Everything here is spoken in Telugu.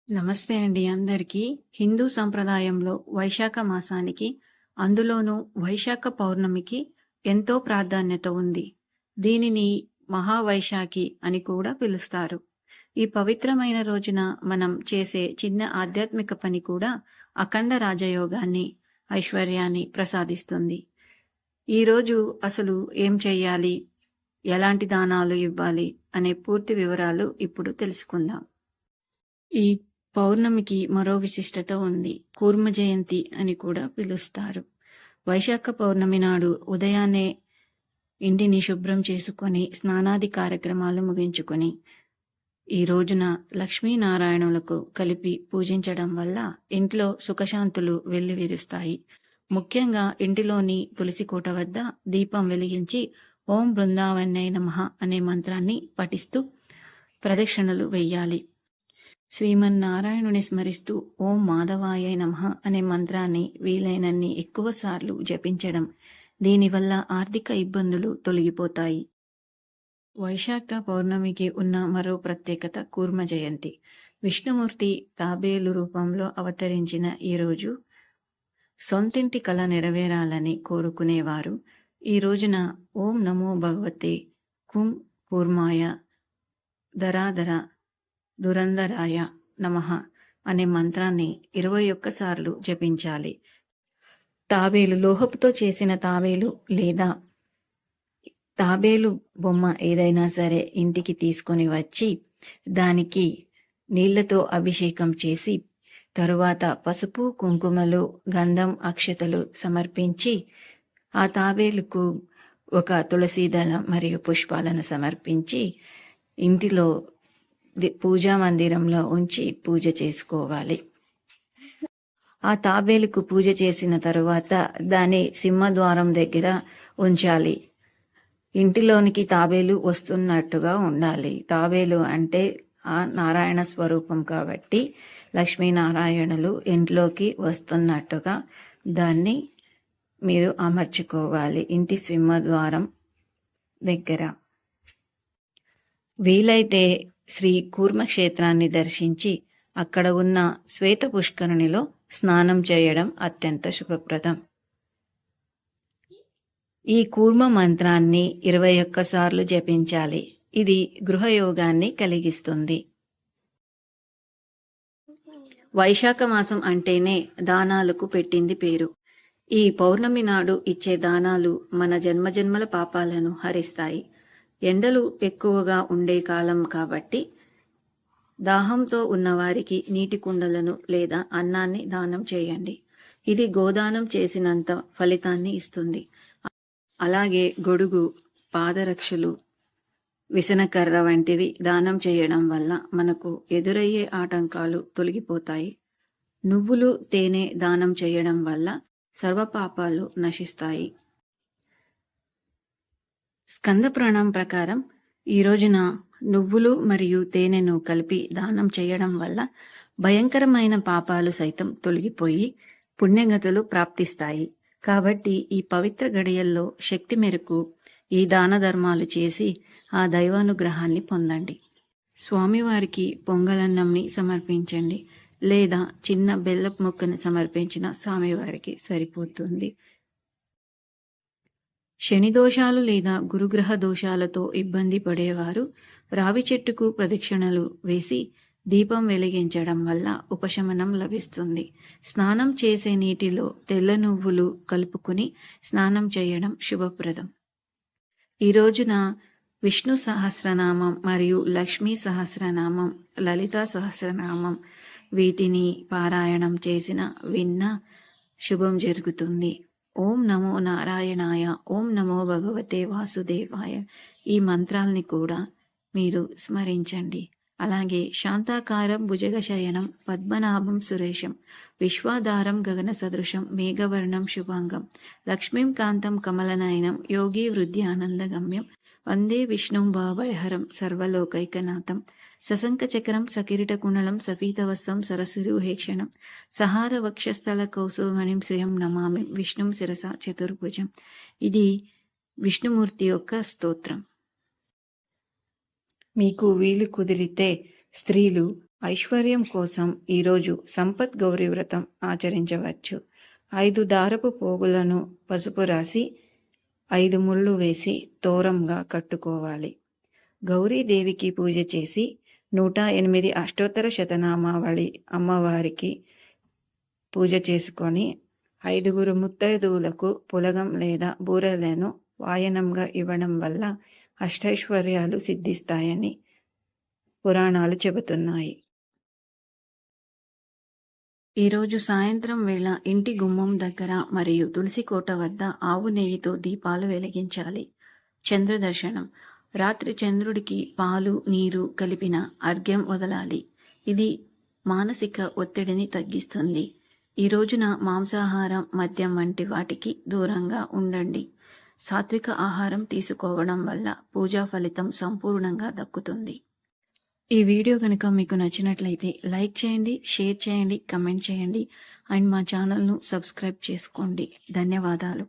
నమస్తే అండి అందరికీ. హిందూ సంప్రదాయంలో వైశాఖ మాసానికి, అందులోనూ వైశాఖ పౌర్ణమికి ఎంతో ప్రాధాన్యత ఉంది. దీనిని మహావైశాఖి అని కూడా పిలుస్తారు. ఈ పవిత్రమైన రోజున మనం చేసే చిన్న ఆధ్యాత్మిక పని కూడా అఖండ రాజయోగాన్ని, ఐశ్వర్యాన్ని ప్రసాదిస్తుంది. ఈరోజు అసలు ఏం చెయ్యాలి, ఎలాంటి దానాలు ఇవ్వాలి అనే పూర్తి వివరాలు ఇప్పుడు తెలుసుకుందాం. ఈ పౌర్ణమికి మరో విశిష్టత ఉంది. కూర్మ జయంతి అని కూడా పిలుస్తారు. వైశాఖ పౌర్ణమి నాడు ఉదయాన్నే ఇంటిని శుభ్రం చేసుకొని స్నానాది కార్యక్రమాలు ముగించుకొని ఈ రోజున లక్ష్మీనారాయణులకు కలిపి పూజించడం వల్ల ఇంట్లో సుఖశాంతులు వెల్లివిరుస్తాయి. ముఖ్యంగా ఇంటిలోని తులసి కోట వద్ద దీపం వెలిగించి ఓం బృందావన్యై నమః అనే మంత్రాన్ని పఠిస్తూ ప్రదక్షిణలు వెయ్యాలి. శ్రీమన్నారాయణుని స్మరిస్తూ ఓం మాధవాయ నమః అనే మంత్రాన్ని వీలైనన్ని ఎక్కువ సార్లు జపించడం, దీనివల్ల ఆర్థిక ఇబ్బందులు తొలగిపోతాయి. వైశాఖ పౌర్ణమికి ఉన్న మరో ప్రత్యేకత కూర్మ జయంతి. విష్ణుమూర్తి తాబేలు రూపంలో అవతరించిన ఈ రోజు సొంతింటి కల నెరవేరాలని కోరుకునేవారు ఈ రోజున ఓం నమో భగవతే కుం కూర్మాయ ధరాధర దురంధరాయ నమః అనే మంత్రాన్ని 21 సార్లు జపించాలి. తాబేలు లోహపుతో చేసిన తాబేలు లేదా తాబేలు బొమ్మ ఏదైనా సరే ఇంటికి తీసుకొని వచ్చి దానికి నీళ్లతో అభిషేకం చేసి తరువాత పసుపు, కుంకుమలు, గంధం, అక్షతలు సమర్పించి ఆ తాబేలుకు ఒక తులసి దళం మరియు పుష్పాలను సమర్పించి ఇంటిలో పూజా మందిరంలో ఉంచి పూజ చేసుకోవాలి. ఆ తాబేలుకు పూజ చేసిన తరువాత దాని సింహద్వారం దగ్గర ఉంచాలి. ఇంటిలోనికి తాబేలు వస్తున్నట్టుగా ఉండాలి. తాబేలు అంటే ఆ నారాయణ స్వరూపం కాబట్టి లక్ష్మీనారాయణులు ఇంట్లోకి వస్తున్నట్టుగా దాన్ని మీరు అమర్చుకోవాలి ఇంటి సింహద్వారం దగ్గర. వీలైతే శ్రీ కూర్మ క్షేత్రాన్ని దర్శించి అక్కడ ఉన్న శ్వేత పుష్కరునిలో స్నానం చేయడం అత్యంత శుభప్రదం. ఈ కూర్మ మంత్రాన్ని 21 సార్లు జపించాలి. ఇది గృహయోగాన్ని కలిగిస్తుంది. వైశాఖ మాసం అంటేనే దానాలకు పెట్టింది పేరు. ఈ పౌర్ణమి నాడు ఇచ్చే దానాలు మన జన్మజన్మల పాపాలను హరిస్తాయి. ఎండలు ఎక్కువగా ఉండే కాలం కాబట్టి దాహంతో ఉన్నవారికి నీటి కుండలను లేదా అన్నాన్ని దానం చేయండి. ఇది గోదానం చేసినంత ఫలితాన్ని ఇస్తుంది. అలాగే గొడుగు, పాదరక్షలు, విసనకర్ర వంటివి దానం చేయడం వల్ల మనకు ఎదురయ్యే ఆటంకాలు తొలగిపోతాయి. నువ్వులు, తేనె దానం చేయడం వల్ల సర్వపాపాలు నశిస్తాయి. స్కంద పురాణం ప్రకారం ఈ రోజున నువ్వులు మరియు తేనెను కలిపి దానం చేయడం వల్ల భయంకరమైన పాపాలు సైతం తొలగిపోయి పుణ్యగతులు ప్రాప్తిస్తాయి. కాబట్టి ఈ పవిత్ర గడియల్లో శక్తి మేరకు ఈ దాన ధర్మాలు చేసి ఆ దైవానుగ్రహాన్ని పొందండి. స్వామివారికి పొంగలన్నంని సమర్పించండి లేదా చిన్న బెల్లపు ముక్కను సమర్పించిన స్వామివారికి సరిపోతుంది. శని దోషాలు లేదా గురుగ్రహ దోషాలతో ఇబ్బంది పడేవారు రావి చెట్టుకు ప్రదక్షిణలు వేసి దీపం వెలిగించడం వల్ల ఉపశమనం లభిస్తుంది. స్నానం చేసే నీటిలో తెల్ల నువ్వులు కలుపుకుని స్నానం చేయడం శుభప్రదం. ఈ రోజున విష్ణు సహస్రనామం మరియు లక్ష్మీ సహస్రనామం, లలితా సహస్రనామం వీటిని పారాయణం చేసిన విన్న శుభం జరుగుతుంది. ఓం నమో నారాయణాయ, ఓం నమో భగవతే వాసుదేవాయ ఈ మంత్రాల్ని కూడా మీరు స్మరించండి. అలాగే శాంతాకారం భుజగశయనం పద్మనాభం సురేశం విశ్వాధారం గగన సదృశం మేఘవర్ణం శుభాంగం లక్ష్మీం కాంతం కమలనయనం యోగి వృద్ధ్యానందగమ్యం వందే విష్ణుం భావయహరం సర్వలోకైకనాథం సశంఖచక్రం సకిరీటకుండలం సఫీతవస్తం సరసిరుహేక్షణం సహార వక్షస్థల కౌసుమణిం శ్రియం నమామి విష్ణుం శిరస చతుర్భుజం. ఇది విష్ణుమూర్తి యొక్క స్తోత్రం. మీకు వీలు కుదిరితే స్త్రీలు ఐశ్వర్యం కోసం ఈరోజు సంపత్ గౌరీ వ్రతం ఆచరించవచ్చు. 5 దారపు పోగులను పసుపు రాసి 5 ముళ్ళు వేసి తోరంగా కట్టుకోవాలి. గౌరీదేవికి పూజ చేసి 108 అష్టోత్తర శతనామావళి అమ్మవారికి పూజ చేసుకొని 5 ముత్తైదువులకు పులగం లేదా బూరెలను వాయనంగా ఇవ్వడం వల్ల అష్టైశ్వర్యాలు సిద్ధిస్తాయని పురాణాలు చెబుతున్నాయి. ఈరోజు సాయంత్రం వేళ ఇంటి గుమ్మం దగ్గర మరియు తులసి కోట వద్ద ఆవు నెయ్యితో దీపాలు వెలిగించాలి. చంద్ర దర్శనం. రాత్రి చంద్రుడికి పాలు నీరు కలిపిన అర్ఘ్యం వదలాలి. ఇది మానసిక ఒత్తిడిని తగ్గిస్తుంది. ఈ రోజున మాంసాహారం మద్యం వంటి వాటికి దూరంగా ఉండండి. సాత్విక ఆహారం తీసుకోవడం వల్ల పూజా ఫలితం సంపూర్ణంగా దక్కుతుంది. ఈ వీడియో కనుక మీకు నచ్చినట్లయితే లైక్ చేయండి, షేర్ చేయండి, కమెంట్ చేయండి అండ్ మా ఛానల్ను సబ్స్క్రైబ్ చేసుకోండి. ధన్యవాదాలు.